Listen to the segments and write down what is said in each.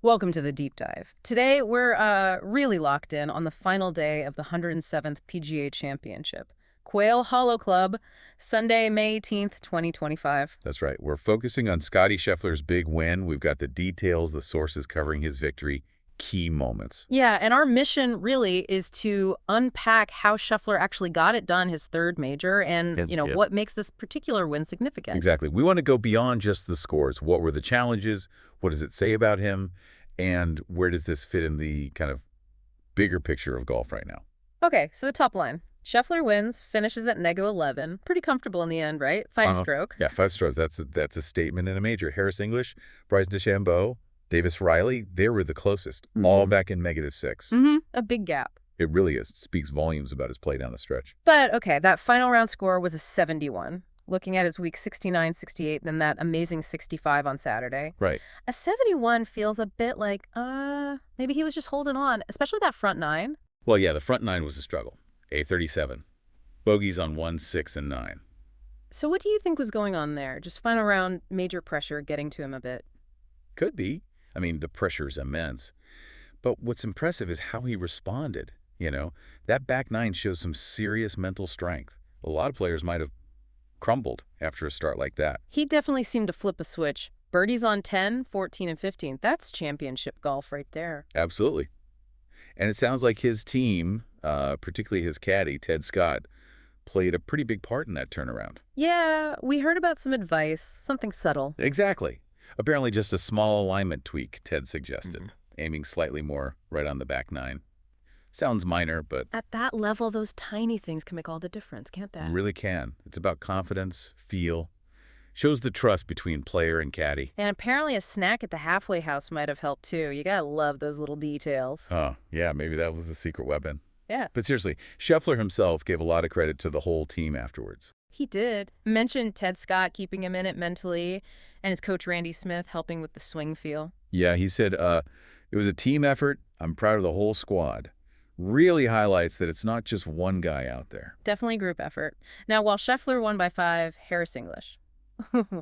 Welcome to the deep dive. Today, we're really locked in on the final day of the 107th PGA Championship. Quail Hollow Club, Sunday, May 18th, 2025. That's right. We're focusing on Scottie Scheffler's big win. We've got the details, the sources covering his victory, key moments. Yeah, and our mission really is to unpack how Scheffler actually got it done, his third major, and, Yep. what makes this particular win significant. Exactly. We want to go beyond just the scores. What were the challenges? What does it say about him? And where does this fit in the kind of bigger picture of golf right now? Okay, so the top line. Scheffler wins, finishes at -11. Pretty comfortable in the end, right? Fine stroke. Yeah, 5 strokes. That's a statement in a major. Harris English, Bryson DeChambeau, Davis Riley, they were the closest, all back in -6. A big gap. It really is. It speaks volumes about his play down the stretch. But, okay, that final round score was a 71. Looking at his week 69, 68, then that amazing 65 on Saturday. Right. A 71 feels a bit like, maybe he was just holding on, especially that front nine. Well, yeah, the front nine was a struggle. A37. Bogeys on 1, 6, and 9. So what do you think was going on there? Just final round, major pressure getting to him a bit. Could be. I mean, the pressure's immense. But what's impressive is how he responded. That back nine shows some serious mental strength. A lot of players might have crumbled after a start like that. He definitely seemed to flip a switch. Birdies on 10, 14, and 15. That's championship golf right there. Absolutely. And it sounds like his team, particularly his caddy, Ted Scott, played a pretty big part in that turnaround. Yeah, we heard about some advice, something subtle. Exactly. Apparently just a small alignment tweak, Ted suggested, aiming slightly more right on the back nine. Sounds minor, but At that level, those tiny things can make all the difference, can't they? really can. It's about confidence, feel. Shows the trust between player and caddy. And apparently a snack at the halfway house might have helped too. You gotta love those little details. Oh, yeah, maybe that was the secret weapon. Yeah, But seriously, Scheffler himself gave a lot of credit to the whole team afterwards. he did. Mentioned Ted Scott keeping him in it mentally, and his coach Randy Smith helping with the swing feel. Yeah, he said, it was a team effort. I'm proud of the whole squad. Really highlights that it's not just one guy out there. Definitely group effort. Now, while Scheffler won by 5, Harris English.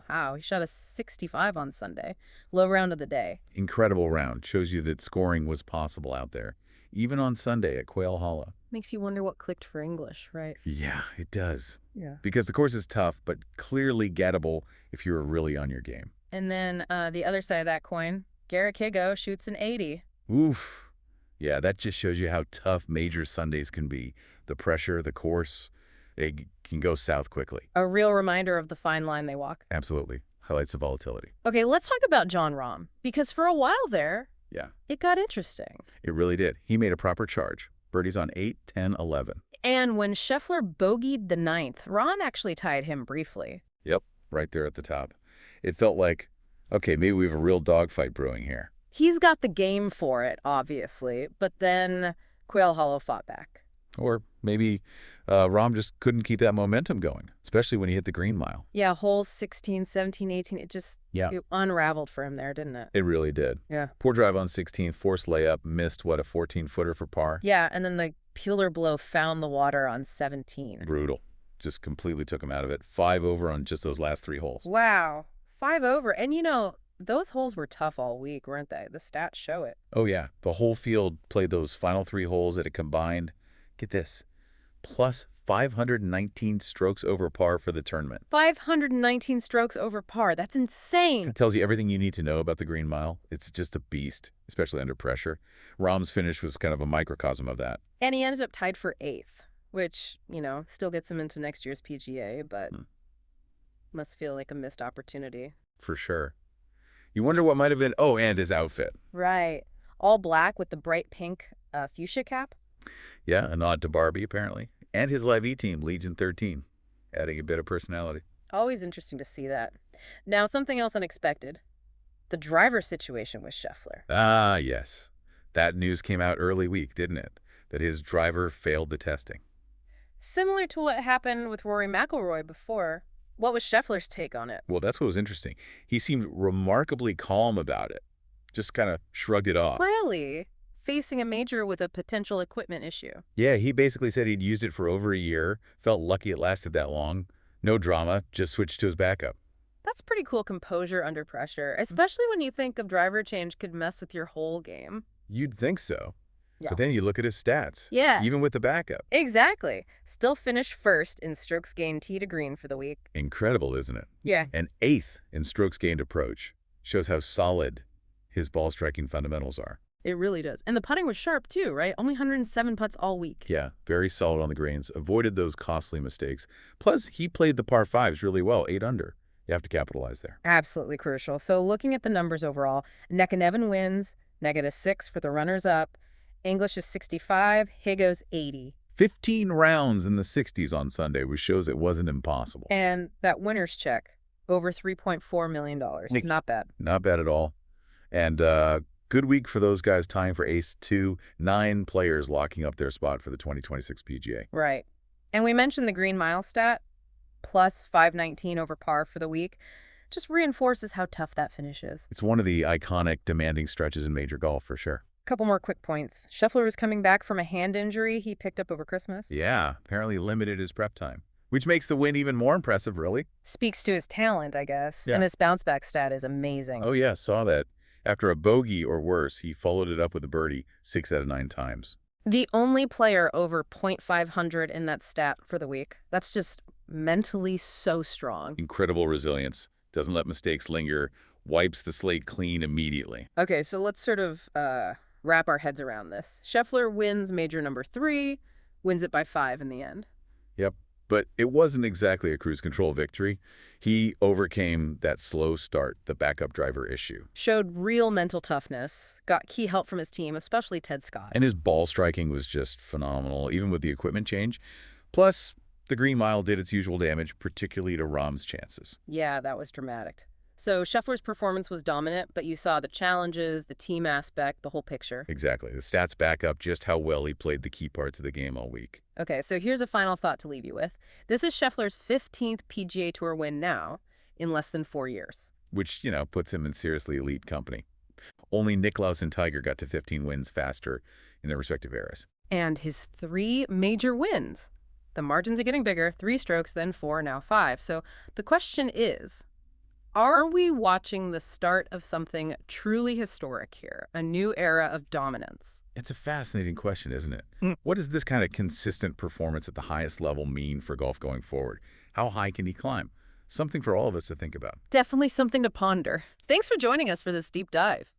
Wow, he shot a 65 on Sunday. Low round of the day. Incredible round. Shows you that scoring was possible out there, even on Sunday at Quail Hollow. Makes you wonder what clicked for English, right? Yeah, it does. Yeah. Because the course is tough, but clearly gettable if you're really on your game. And then the other side of that coin, Garrett Higo shoots an 80. Oof. Yeah, that just shows you how tough major Sundays can be. The pressure, the course, they can go south quickly. A real reminder of the fine line they walk. Absolutely. Highlights of volatility. Okay, let's talk about Jon Rahm, because for a while there, Yeah, it got interesting. it really did. He made a proper charge. Birdies on 8, 10, 11. And when Scheffler bogeyed the ninth, Rahm actually tied him briefly. Yep, right there at the top. It felt like, okay, maybe we have a real dogfight brewing here. He's got the game for it, obviously, but then Quail Hollow fought back. Or maybe Rahm just couldn't keep that momentum going, especially when he hit the green mile. Yeah, holes 16, 17, 18, it just it unraveled for him there, didn't it? It really did. Yeah. Poor drive on 16, forced layup, missed, a 14-footer for par? Yeah, and then the Peeler blow found the water on 17. Brutal. Just completely took him out of it. 5 over on just those last 3 holes. Wow. 5 over. And those holes were tough all week, weren't they? The stats show it. Oh, yeah. The whole field played those final 3 holes at a combined, get this, plus 519 strokes over par for the tournament. 519 strokes over par. That's insane. It tells you everything you need to know about the Green Mile. It's just a beast, especially under pressure. Rahm's finish was kind of a microcosm of that. And he ended up tied for 8th, which, still gets him into next year's PGA, but must feel like a missed opportunity. For sure. You wonder what might have been, oh, and his outfit. Right. All black with the bright pink fuchsia cap. Yeah, a nod to Barbie, apparently. And his Live E team, Legion 13, adding a bit of personality. Always interesting to see that. Now, something else unexpected. The driver situation with Scheffler. Ah, yes. That news came out early week, didn't it? That his driver failed the testing. Similar to what happened with Rory McIlroy before. What was Scheffler's take on it? Well, that's what was interesting. He seemed remarkably calm about it. Just kind of shrugged it off. Really? Facing a major with a potential equipment issue. Yeah, he basically said he'd used it for over a year, felt lucky it lasted that long. No drama, just switched to his backup. That's pretty cool composure under pressure, especially when you think a driver change could mess with your whole game. You'd think so. Yeah. But then you look at his stats, Yeah, even with the backup. exactly. Still finished first in strokes gained tee to green for the week. Incredible, isn't it? Yeah. And 8th in strokes gained approach. Shows how solid his ball striking fundamentals are. It really does. And the putting was sharp too, right? Only 107 putts all week. Yeah, very solid on the greens. Avoided those costly mistakes. Plus, he played the par 5s really well, 8 under. You have to capitalize there. Absolutely crucial. So looking at the numbers overall, Neck and Nevin wins, -6 for the runners-up. English is 65, Higgos 80. 15 rounds in the 60s on Sunday, which shows it wasn't impossible. And that winner's check, over $3.4 million. Not bad. Not bad at all. And good week for those guys tying for ace 2, 9 players locking up their spot for the 2026 PGA. Right. And we mentioned the green mile stat, plus 519 over par for the week. Just reinforces how tough that finish is. It's one of the iconic, demanding stretches in major golf for sure. Couple more quick points. Scheffler was coming back from a hand injury he picked up over Christmas. Yeah, apparently limited his prep time, which makes the win even more impressive, really. Speaks to his talent, I guess. Yeah. And this bounce back stat is amazing. Oh yeah, saw that. After a bogey or worse, he followed it up with a birdie 6 out of 9 times. The only player over .500 in that stat for the week. That's just mentally so strong. Incredible resilience. Doesn't let mistakes linger. Wipes the slate clean immediately. Okay, so let's sort of wrap our heads around this. Scheffler wins major number 3, wins it by 5 in the end. Yep. But it wasn't exactly a cruise control victory. He overcame that slow start, the backup driver issue. Showed real mental toughness, got key help from his team, especially Ted Scott. And his ball striking was just phenomenal, even with the equipment change. Plus, the green mile did its usual damage, particularly to Rahm's chances. Yeah, that was dramatic. So Scheffler's performance was dominant, but you saw the challenges, the team aspect, the whole picture. Exactly. The stats back up just how well he played the key parts of the game all week. Okay, so here's a final thought to leave you with. This is Scheffler's 15th PGA Tour win now in less than 4 years. Which, puts him in seriously elite company. Only Nicklaus and Tiger got to 15 wins faster in their respective eras. And his 3 major wins. The margins are getting bigger, 3 strokes, then 4, now 5. So the question is, are we watching the start of something truly historic here, a new era of dominance? It's a fascinating question, isn't it? What does this kind of consistent performance at the highest level mean for golf going forward? How high can he climb? Something for all of us to think about. Definitely something to ponder. Thanks for joining us for this deep dive.